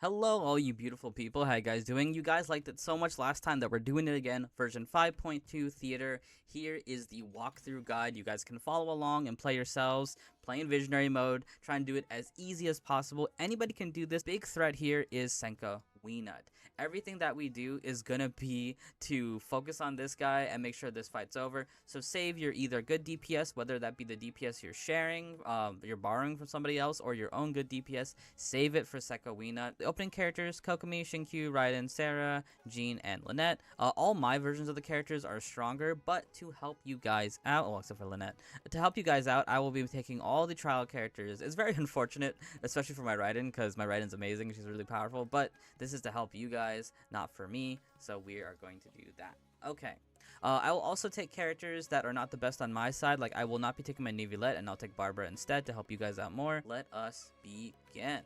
Hello, all you beautiful people. How you guys doing? You guys liked it so much last time that we're doing it again. Version 5.2 Theater. Here is the walkthrough guide. You guys can follow along and play yourselves. Play in visionary mode. Try and do it as easy as possible. Anybody can do this. Big threat here is Setekh Wenut. Everything that we do is gonna be to focus on this guy and make sure this fight's over. So save your either good DPS, whether that be the DPS you're sharing, you're borrowing from somebody else, or your own good DPS. Save it for Setekh Wenut. The opening characters: Kokomi, Shinkyu, Raiden, Sarah, Jean, and Lynette. All my versions of the characters are stronger, but to help you guys out, well, except for Lynette, to help you guys out, I will be taking all the trial characters. It's very unfortunate, especially for my Raiden, because my Raiden's amazing. She's really powerful, but this is to help you guys, not for me, so we are going to do that. Okay. I will also take characters that are not the best on my side. Like, I will not be taking my Neuvillette, and I'll take Barbara instead to help you guys out more. Let us begin.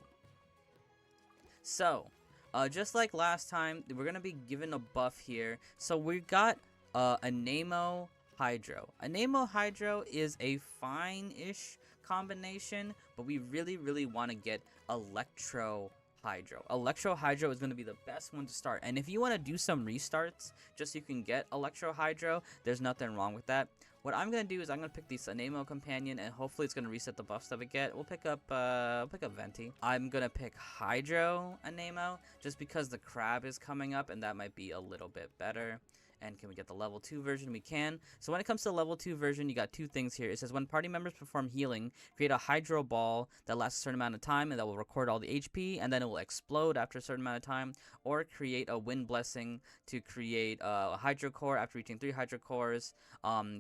So, just like last time, we're going to be given a buff here. So, we got a Nemo Hydro. A Nemo Hydro is a fine-ish combination, but we really want to get Electro Hydro. Electro Hydro is going to be the best one to start. And if you want to do some restarts just so you can get Electro Hydro, there's nothing wrong with that. What I'm going to do is I'm going to pick the Sanemo Companion, and hopefully it's going to reset the buffs that we get. We'll pick up Venti. I'm going to pick Hydro Anemo just because the Crab is coming up, and that might be a little bit better. And can we get the level 2 version? We can. So when it comes to the level 2 version, you got two things here. It says when party members perform healing, create a Hydro Ball that lasts a certain amount of time, and that will record all the HP, and then it will explode after a certain amount of time. Or create a Wind Blessing to create a Hydro Core after reaching 3 Hydro Cores.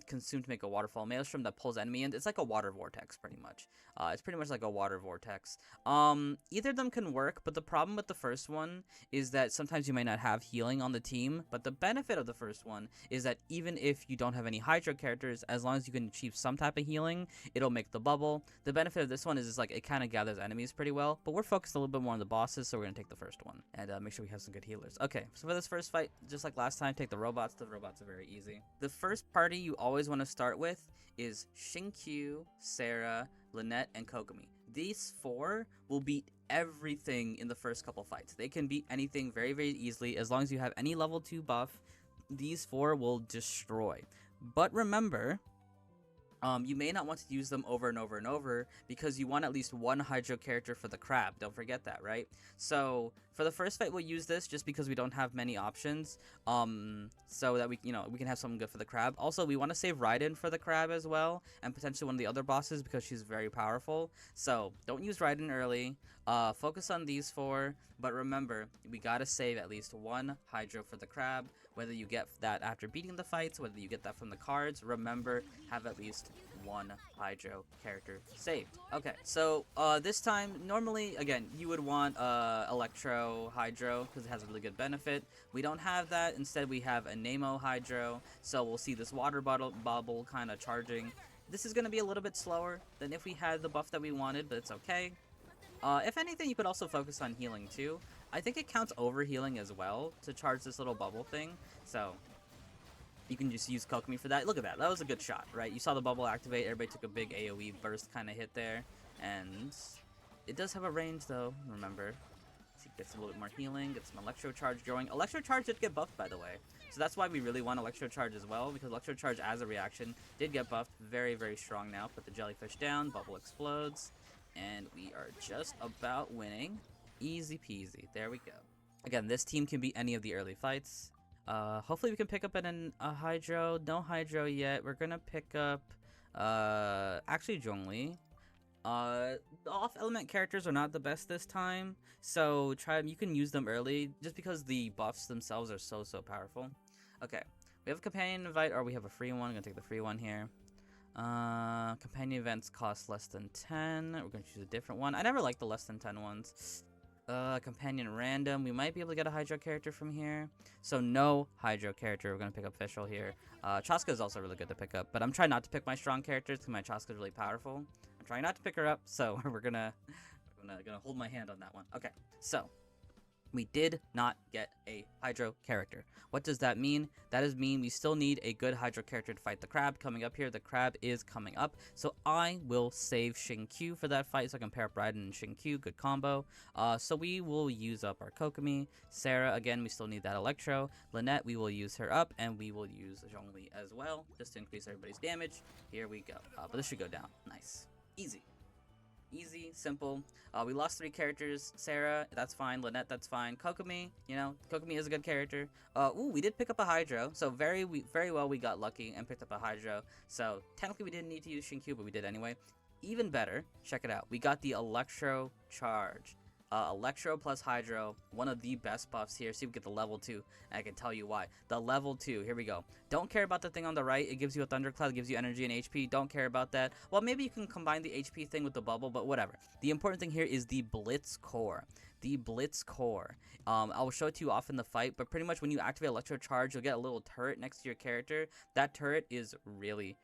Consume to make a Waterfall Maelstrom that pulls enemy in. It's like a Water Vortex, pretty much. It's pretty much like a Water Vortex. Either of them can work, but the problem with the first one is that sometimes you might not have healing on the team. But the benefit of the first one is that even if you don't have any Hydro characters, as long as you can achieve some type of healing, it'll make the bubble. The benefit of this one is like it kind of gathers enemies pretty well, but we're focused a little bit more on the bosses, so we're gonna take the first one and make sure we have some good healers. Okay, so for this first fight, just like last time, take the robots. The robots are very easy. The first party you always want to start with is Shinkyu, Sarah, Lynette, and Kokomi. These four will beat everything in the first couple fights. They can beat anything very easily as long as you have any level 2 buff. These four will destroy. But remember, you may not want to use them over and over because you want at least one Hydro character for the Crab. Don't forget that, right? So for the first fight, we'll use this just because we don't have many options. So that we can have something good for the Crab. Also, we want to save Raiden for the Crab as well, and potentially one of the other bosses because she's very powerful. So don't use Raiden early. Focus on these four, but remember, we gotta save at least one Hydro for the Crab. Whether you get that after beating the fights, whether you get that from the cards, remember, have at least one Hydro character saved. Okay, so this time, normally, again, you would want Electro Hydro because it has a really good benefit. We don't have that. Instead, we have a Nemo Hydro, so we'll see this water bubble kind of charging. This is going to be a little bit slower than if we had the buff that we wanted, but it's okay. If anything, you could also focus on healing too. I think it counts over healing as well to charge this little bubble thing. So you can just use Kokomi for that. Look at that. That was a good shot, right? You saw the bubble activate. Everybody took a big AoE burst kind of hit there. And it does have a range though, remember. So it gets a little bit more healing. Get some Electro Charge going. Electro Charge did get buffed, by the way. So that's why we really want Electro Charge as well, because Electro Charge as a reaction did get buffed. Very strong now. Put the jellyfish down. Bubble explodes. And we are just about winning. Easy peasy. There we go. Again, this team can beat any of the early fights. Hopefully we can pick up a Hydro. No Hydro yet. We're gonna pick up actually Zhongli. The off element characters are not the best this time, so you can use them early just because the buffs themselves are so powerful. Okay, we have a companion invite, or we have a free one. I'm gonna take the free one here. Companion events cost less than 10. We're gonna choose a different one. I never liked the less than 10 ones. Companion random. We might be able to get a Hydro character from here. So no Hydro character. We're gonna pick up Fischl here. Chaska is also really good to pick up, but I'm trying not to pick my strong characters because my Chaska is really powerful. I'm trying not to pick her up, so we're gonna hold my hand on that one. Okay, so We did not get a Hydro character. What does that mean? That does mean we still need a good Hydro character to fight the crab coming up here. The crab is coming up, so I will save Q for that fight so I can pair up Raiden and Q. Good combo. So we will use up our Kokomi. Sarah, again, we still need that Electro. Lynette, we will use her up, and we will use Zhongli as well, just to increase everybody's damage. Here we go. But this should go down. Nice. Easy. Easy, simple. We lost 3 characters. Sarah, that's fine. Lynette, that's fine. Kokomi, you know, Kokomi is a good character. Ooh, we did pick up a Hydro, so very well we got lucky and picked up a Hydro. So technically we didn't need to use Q, but we did anyway. Even better, check it out. We got the Electro Charge. Electro plus Hydro, one of the best buffs here. See, we get the level 2, and I can tell you why. The level 2, here we go. Don't care about the thing on the right. It gives you a Thundercloud, it gives you energy and HP. Don't care about that. Well, maybe you can combine the HP thing with the bubble, but whatever. The important thing here is the Blitz Core. The Blitz Core. I'll show it to you off in the fight, but pretty much when you activate Electro Charge, you'll get a little turret next to your character. That turret is really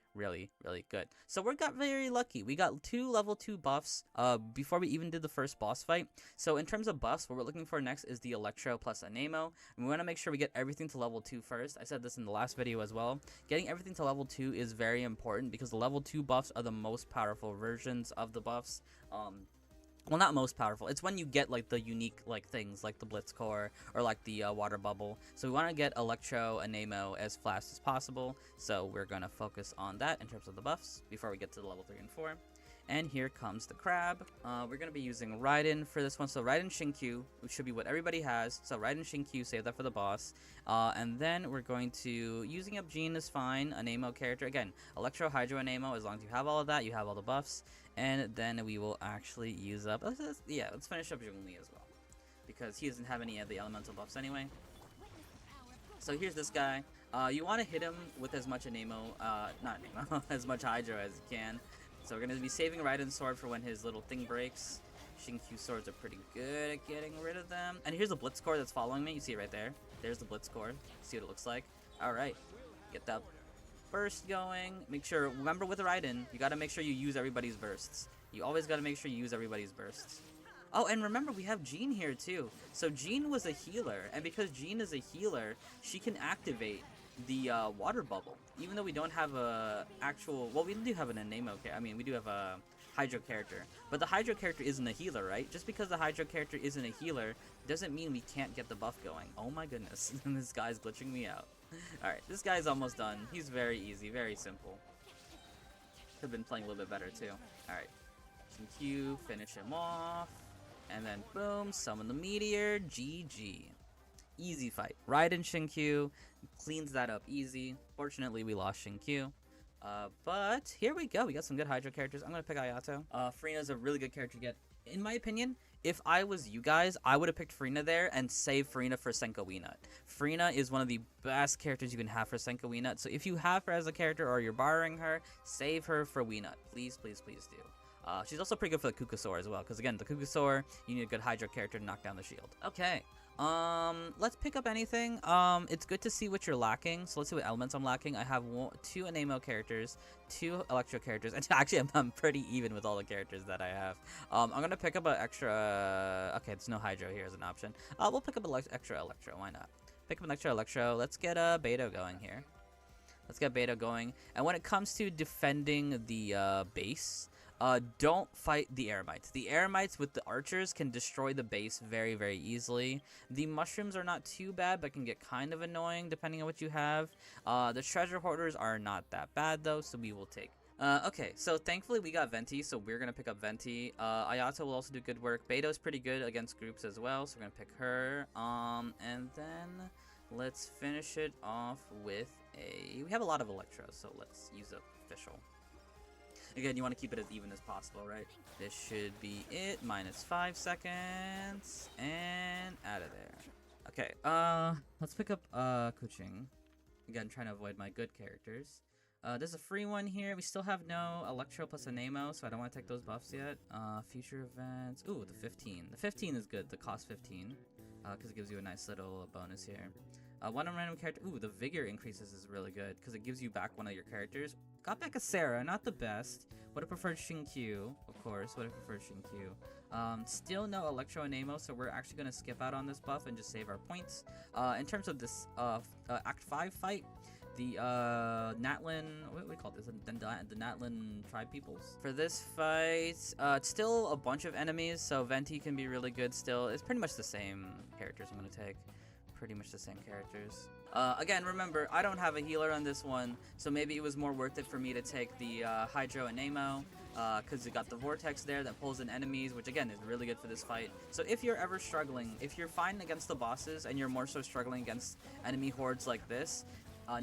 good. So we got very lucky. We got 2 level 2 buffs before we even did the first boss fight. So in terms of buffs, what we're looking for next is the Electro plus Anemo. And we want to make sure we get everything to level 2 first. I said this in the last video as well. Getting everything to level 2 is very important because the level 2 buffs are the most powerful versions of the buffs. Well, not most powerful. It's when you get like the unique like things like the Blitz Core or like the Water Bubble. So we want to get Electro and Nemo as fast as possible. So we're going to focus on that in terms of the buffs before we get to the level 3 and 4. And here comes the crab. We're going to be using Raiden for this one. So Raiden Q, which should be what everybody has. So Raiden Q, save that for the boss. And then we're going to, using up Jean is fine, a Nemo character. Again, Electro, Hydro, and Nemo, as long as you have all of that, you have all the buffs. And then we will actually use up, let's finish up Zhongli as well. Because he doesn't have any of the elemental buffs anyway. So here's this guy. You want to hit him with as much Nemo, not Nemo, as much Hydro as you can. So we're going to be saving Raiden's sword for when his little thing breaks. Q swords are pretty good at getting rid of them. And here's the Blitz Core that's following me. You see it right there. There's the Blitz Core. See what it looks like. Alright. Get that burst going. Make sure, remember with Raiden, you got to make sure you use everybody's bursts. You always got to make sure you use everybody's bursts. Oh, and remember, we have Jean here too. So Jean was a healer. And because Jean is a healer, she can activate the Water Bubble. Even though we don't have a actual, well, we do have an Anemo character. I mean, we do have a Hydro character, but the Hydro character isn't a healer, right? Just because the Hydro character isn't a healer doesn't mean we can't get the buff going. Oh my goodness, this guy's glitching me out. All right, this guy's almost done. He's very easy, very simple. Could have been playing a little bit better too. All right, Q, finish him off, and then boom, summon the meteor. GG. Easy fight. Raiden Q cleans that up easy. Fortunately, we lost Q. But here we go. We got some good Hydro characters. I'm going to pick Ayato. Freena's a really good character to get. In my opinion, if I was you guys, I would have picked Freena there and saved Freena for Senko Wenut. Freena is one of the best characters you can have for Senko Wenut. So if you have her as a character or you're borrowing her, save her for Wenut. Please, please, please do. She's also pretty good for the Qucusaur as well. Because again, the Qucusaur, you need a good Hydro character to knock down the shield. Okay. Let's pick up anything. It's good to see what you're lacking. So let's see what elements I'm lacking. I have 2 Anemo characters, 2 Electro characters, and actually I'm pretty even with all the characters that I have. I'm gonna pick up an extra. Okay, there's no Hydro here as an option. We'll pick up an extra Electro. Why not? Pick up an extra Electro. Let's get a Beto going here. Let's get Beto going. And when it comes to defending the base, don't fight the Eremites. The Eremites with the archers can destroy the base very, very easily. The mushrooms are not too bad, but can get kind of annoying depending on what you have. The treasure hoarders are not that bad though, so we will take. Okay, so thankfully we got Venti, so we're gonna pick up Venti. Ayato will also do good work. Beto's pretty good against groups as well, so we're gonna pick her. And then let's finish it off with a. We have a lot of Electros, so let's use a official. Again, you want to keep it as even as possible, right? This should be it. -5 seconds. And out of there. Okay, let's pick up Kuching. Again, trying to avoid my good characters. There's a free one here. We still have no Electro plus Anemo, so I don't want to take those buffs yet. Future events. Ooh, the 15. The 15 is good. The cost 15. Because it gives you a nice little bonus here. One random character. Ooh, the vigor increases is really good because it gives you back one of your characters. Got back a Sarah, not the best. Would have preferred Q, of course. Would have preferred Q. Still no Electro and Amo, so we're actually going to skip out on this buff and just save our points. In terms of this Act 5 fight, the Natlin, what do we call this? The Natlin tribe peoples. For this fight, it's still a bunch of enemies, so Venti can be really good still. It's pretty much the same characters I'm going to take. Pretty much the same characters. Again, remember, I don't have a healer on this one, so maybe it was more worth it for me to take the Hydro and Amo, because you got the Vortex there that pulls in enemies, which again is really good for this fight. So if you're ever struggling, if you're fine against the bosses and you're more so struggling against enemy hordes like this,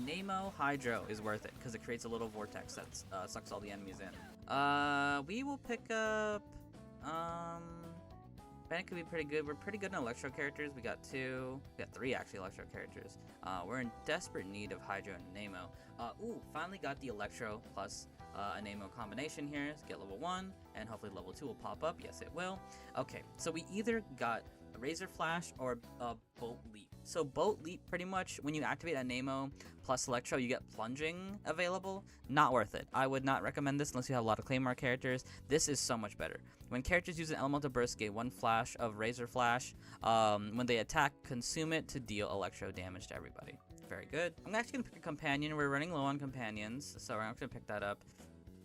Nemo Hydro is worth it because it creates a little vortex that sucks all the enemies in. We will pick up. Bennett could be pretty good. We're pretty good in Electro characters. We got 3 actually Electro characters. We're in desperate need of Hydro and Nemo. Ooh, finally got the Electro plus a Nemo combination here. Let's get level 1, and hopefully level 2 will pop up. Yes, it will. Okay, so we either got a Razor Flash or Bolt Leap. So Bolt Leap, pretty much, when you activate a Nemo plus Electro, you get Plunging available. Not worth it. I would not recommend this unless you have a lot of Claymore characters. This is so much better. When characters use an Elemental Burst, get 1 flash of Razor Flash. When they attack, consume it to deal Electro damage to everybody. Very good. I'm actually going to pick a companion. We're running low on companions, so we're not going to pick that up.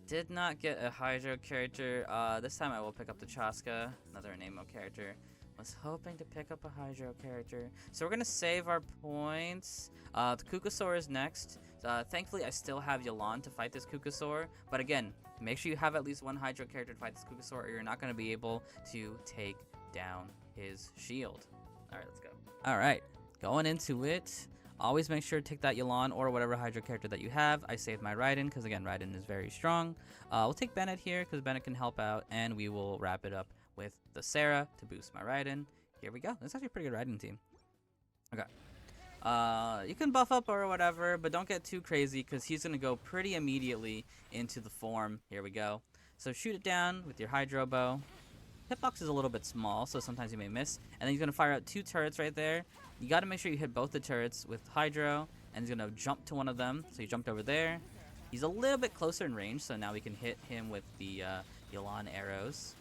Did not get a Hydro character. This time I will pick up the Chaska, another Nemo character. Was hoping to pick up a Hydro character. So we're going to save our points. The Qucusaur is next. Thankfully, I still have Yelan to fight this Qucusaur. But again, make sure you have at least 1 Hydro character to fight this Qucusaur, or you're not going to be able to take down his shield. Alright, let's go. Alright, going into it. Always make sure to take that Yelan or whatever Hydro character that you have. I saved my Raiden because, again, Raiden is very strong. We'll take Bennett here because Bennett can help out, and we will wrap it up with the Sarah to boost my Raiden. Here we go. This is actually a pretty good Raiden team. Okay. You can buff up or whatever, but don't get too crazy because he's going to go pretty immediately into the form. Here we go. So shoot it down with your Hydro Bow. Hitbox is a little bit small, so sometimes you may miss. And then he's going to fire out 2 turrets right there. You got to make sure you hit both the turrets with Hydro, and he's going to jump to one of them. So he jumped over there. He's a little bit closer in range, so now we can hit him with the Yelan arrows.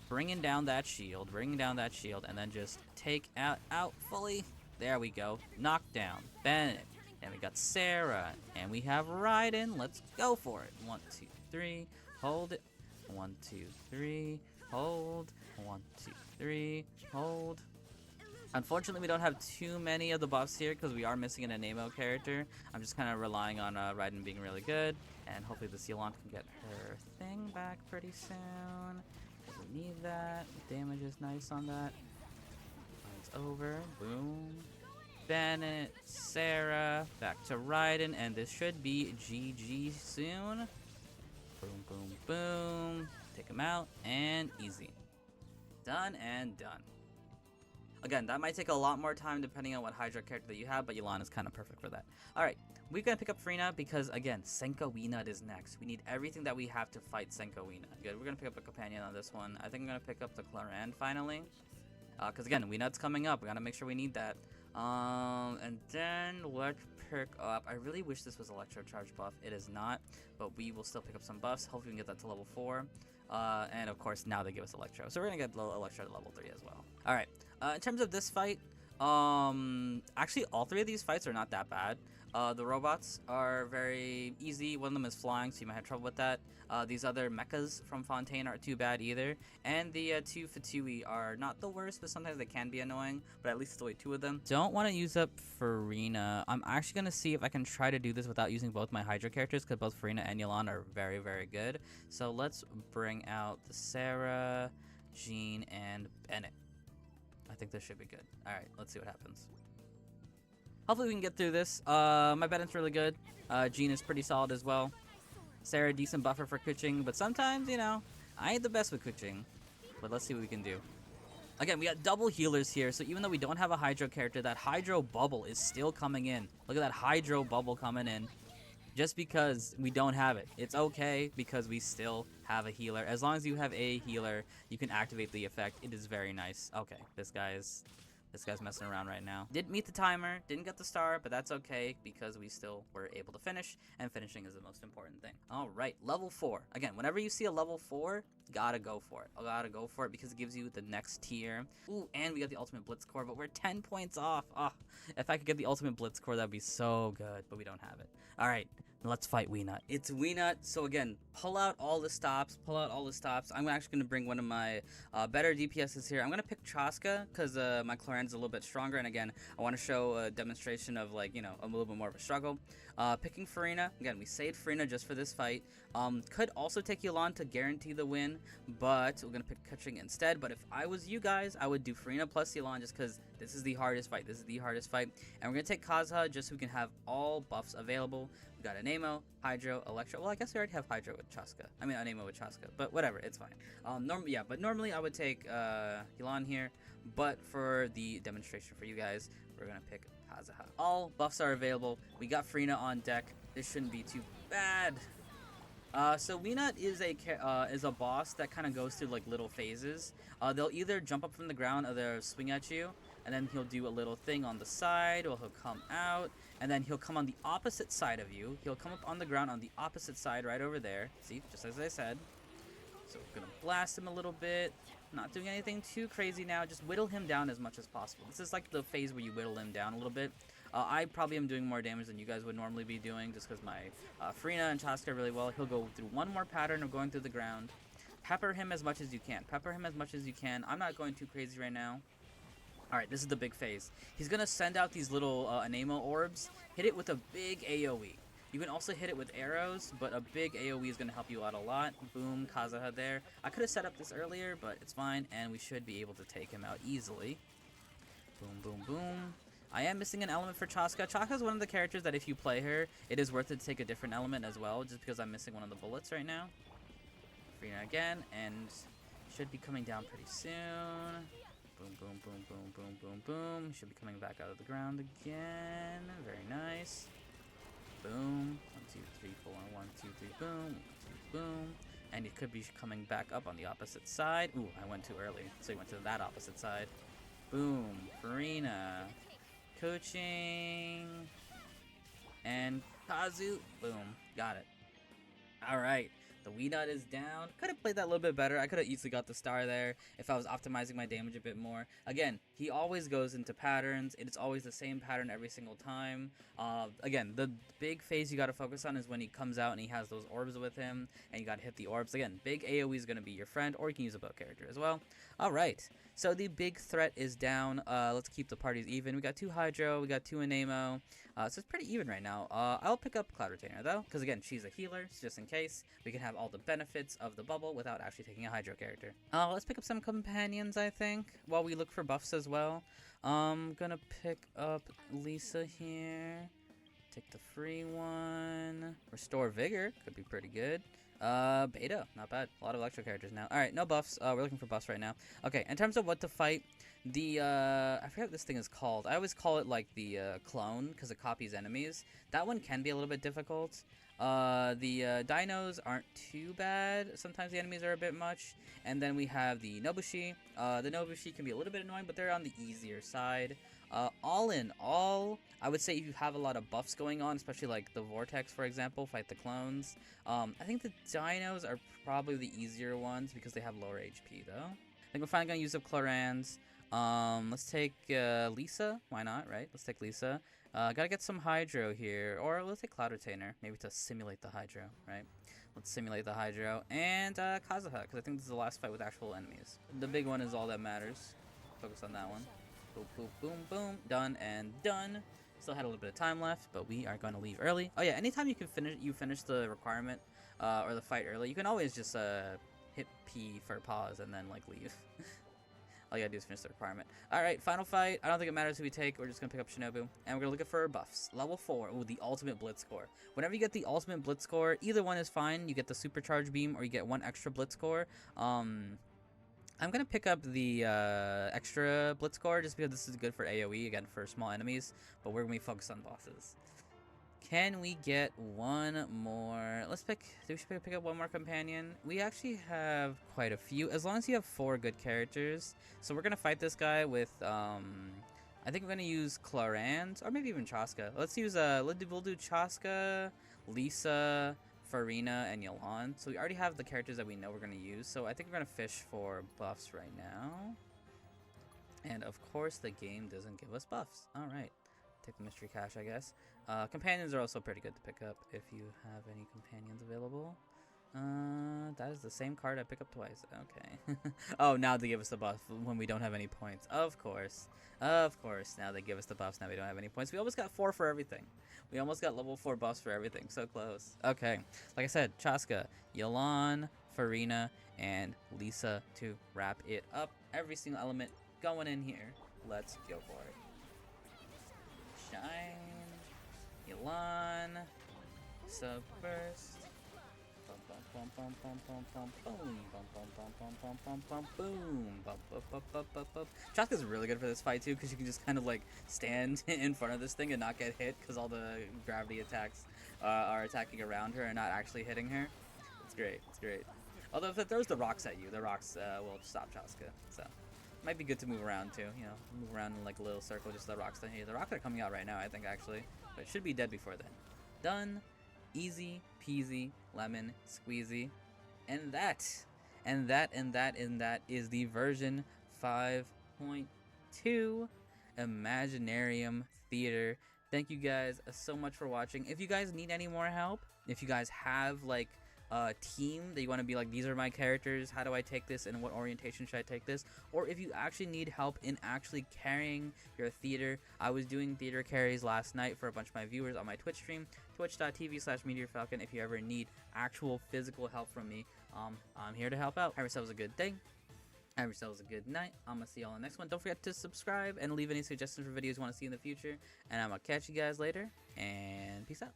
Bringing down that shield, and then just take out fully. There we go. Knockdown. Bennett. And we got Sarah. And we have Raiden. Let's go for it. 1, 2, 3. Hold it. 1, 2, 3. Hold. 1, 2, 3. Hold. Unfortunately, we don't have too many of the buffs here because we are missing an Nemo character. I'm just kind of relying on Raiden being really good. And hopefully the Yelan can get her thing back pretty soon. We need that. Damage is nice on that. It's over. Boom. Bennett, Sarah, back to Raiden, and this should be GG soon. Boom, boom, boom. Take him out, and easy. Done and done. Again, that might take a lot more time depending on what Hydro character that you have, but Yelan is kind of perfect for that. Alright, we're going to pick up Frina because, again, Senko Wenut is next. We need everything that we have to fight Senko Wenut. Good, we're going to pick up a companion on this one. I think I'm going to pick up the Claran finally. Because, again, Wenut's coming up. We got to make sure we need that. And then let's pick up... I really wish this was Electro Charge buff. It is not, but we will still pick up some buffs. Hopefully we can get that to level 4. And, of course, now they give us Electro. So we're going to get Electro to level 3 as well. Alright, in terms of this fight, actually all 3 of these fights are not that bad. The robots are very easy. One of them is flying, so you might have trouble with that. These other mechas from Fontaine aren't too bad either. And the 2 Fatui are not the worst, but sometimes they can be annoying. But at least it's only 2 of them. Don't want to use up Farina. I'm actually going to see if I can try to do this without using both my Hydro characters, because both Farina and Yelan are very, very good. So let's bring out the Sarah, Jean, and Bennett. I think this should be good. Alright, let's see what happens. Hopefully we can get through this. My Bennett's really good. Jean is pretty solid as well. Sarah, decent buffer for Kuching, but sometimes, you know, I ain't the best with Kuching. But let's see what we can do. Again, we got double healers here, so even though we don't have a Hydro character, that Hydro bubble is still coming in. Look at that Hydro bubble coming in. Just because we don't have it. It's okay because we still have a healer. As long as you have a healer, you can activate the effect. It is very nice. Okay, this guy is This guy's messing around right now. Did meet the timer, didn't get the star, but that's okay because we still were able to finish, and finishing is the most important thing. All right, level 4. Again, whenever you see a level 4, gotta go for it. Gotta go for it because it gives you the next tier. Ooh, and we got the ultimate blitz core, but we're 10 points off. Oh, if I could get the ultimate blitz core, that'd be so good, but we don't have it. All right, let's fight Wenut. It's Wenut, so again, pull out all the stops, I'm actually going to bring one of my better DPSs here. I'm going to pick Chaska because my Cloran's a little bit stronger, and again, I want to show a demonstration of, like, you know, a little bit more of a struggle. Picking Farina, again, we saved Farina just for this fight. Could also take Yelan to guarantee the win, but we're going to pick Kettering instead. But if I was you guys, I would do Farina plus Yelan just because this is the hardest fight. And we're going to take Kazuha just so we can have all buffs available. We got Anemo, Hydro, Electro. Well, I guess we already have Hydro with Chaska. I mean, Anemo with Chaska, but whatever, it's fine. But normally I would take Yelan here, but for the demonstration for you guys, we're going to pick Kazuha. All buffs are available. We got Farina on deck. This shouldn't be too bad. So Wenut is a boss that kind of goes through like little phases. They'll either jump up from the ground or they'll swing at you, and then he'll do a little thing on the side, or he'll come out, and then he'll come on the opposite side of you. He'll come up on the ground on the opposite side right over there. See, just as I said. So we're gonna blast him a little bit. Not doing anything too crazy now. Just whittle him down as much as possible. This is like the phase where you whittle him down a little bit. I probably am doing more damage than you guys would normally be doing just because my Farina and Chaska are really well. He'll go through one more pattern of going through the ground. Pepper him as much as you can. I'm not going too crazy right now. Alright, this is the big phase. He's going to send out these little Anemo orbs. Hit it with a big AoE. You can also hit it with arrows, but a big AoE is going to help you out a lot. Boom, Kazuha there. I could have set up this earlier, but it's fine, and we should be able to take him out easily. Boom, boom, boom. I am missing an element for Chaska. Chaska is one of the characters that if you play her, it is worth it to take a different element as well, just because I'm missing one of the bullets right now. Farina again, and should be coming down pretty soon. Boom, boom, boom, boom, boom, boom, boom. Should be coming back out of the ground again. Very nice. Boom. 1, 2, 3, 4. 1, 2, 3, boom. 1, 2, boom. And it could be coming back up on the opposite side. Ooh, I went too early, so he went to that opposite side. Boom. Farina. Coaching. And Kazu. Boom. Got it. Alright. The Wenut is down. Could have played that a little bit better. I could have easily got the star there if I was optimizing my damage a bit more. Again, he always goes into patterns. It's always the same pattern every single time. Again, the big phase you got to focus on is when he comes out and he has those orbs with him, and you got to hit the orbs. Again, big AoE is going to be your friend, or you can use a bow character as well. Alright, so the big threat is down. Let's keep the parties even. We got 2 Hydro, we got 2 Anemo. So it's pretty even right now. I'll pick up Cloud Retainer though, because again, she's a healer, just in case. We can have all the benefits of the bubble without actually taking a Hydro character. Let's pick up some companions, I think, while we look for buffs as well. Gonna pick up Lisa here. Take the free one. Restore Vigor, could be pretty good. Beta, not bad. A lot of electro characters now. Alright, no buffs. We're looking for buffs right now. Okay, in terms of what to fight, the, I forget what this thing is called. I always call it, like, the, clone, because it copies enemies. That one can be a little bit difficult. The dinos aren't too bad. Sometimes the enemies are a bit much. And then we have the Nobushi. The Nobushi can be a little bit annoying, but they're on the easier side. All in all, I would say if you have a lot of buffs going on, especially like the Vortex, for example, fight the clones. I think the dinos are probably the easier ones because they have lower HP, though. I think we're finally going to use up Clorans. Let's take Lisa. Why not, right? Let's take Lisa. Gotta get some Hydro here. Or let's take Cloud Retainer. Maybe to simulate the Hydro, right? Let's simulate the Hydro. And Kazuha, because I think this is the last fight with actual enemies. The big one is all that matters. Focus on that one. Boom, boom, boom, boom. Done and done. Still had a little bit of time left, but we are going to leave early. Oh yeah, anytime you finish the requirement or the fight early, you can always just hit P for pause and then like leave. All you gotta do is finish the requirement. Alright, final fight. I don't think it matters who we take. We're just gonna pick up Shinobu. And we're gonna look for our buffs. Level 4. Ooh, the ultimate blitz core. Whenever you get the ultimate blitz core, either one is fine. You get the supercharge beam or you get 1 extra blitz core. I'm gonna pick up the extra blitz core just because this is good for AoE, again, for small enemies. But we're gonna be focused on bosses. Can we get one more? Let's pick. We should pick up one more companion. We actually have quite a few, as long as you have 4 good characters. So we're gonna fight this guy with I think we're gonna use Clarant or maybe even Chaska. Let's use we'll do Chaska, Lisa, Farina, and Yelan. So we already have the characters that we know we're gonna use. So I think we're gonna fish for buffs right now. And of course the game doesn't give us buffs. All right, take the mystery cache, I guess. Companions are also pretty good to pick up if you have any companions available. That is the same card I pick up twice. Okay. Oh, now they give us the buff when we don't have any points. Of course. Of course. Now they give us the buffs. Now we don't have any points. We almost got 4 for everything. We almost got level 4 buffs for everything. So close. Okay. Like I said, Chaska, Yelan, Farina, and Lisa to wrap it up. Every single element going in here. Let's go for it. Shine. Yelan. Subburst. Bum bum bum bum bum bum boom bum bum bum bum bum bum boom bum bum bum bum bum bum. Chaska's really good for this fight too, because you can just kind of like stand in front of this thing and not get hit, because all the gravity attacks are attacking around her and not actually hitting her. It's great. It's great. Although if it throws the rocks at you, the rocks will stop Chaska. So it might be good to move around too. You know, move around in like a little circle, just the rocks. The rocks are coming out right now, I think actually, but it should be dead before then. Done. Easy peasy lemon squeezy. And that is the version 5.2 Imaginarium Theater. Thank you guys so much for watching. If you guys need any more help, if you guys have like a team that you want to be like, these are my characters, how do I take this and what orientation should I take this, or if you actually need help in actually carrying your theater, I was doing theater carries last night for a bunch of my viewers on my Twitch stream, twitch.tv/MeteorFalcon. If you ever need actual physical help from me, I'm here to help out. Have yourselves a good day. Have yourselves a good night. I'm gonna see y'all in the next one. Don't forget to subscribe and leave any suggestions for videos you want to see in the future, and I'm gonna catch you guys later, and peace out.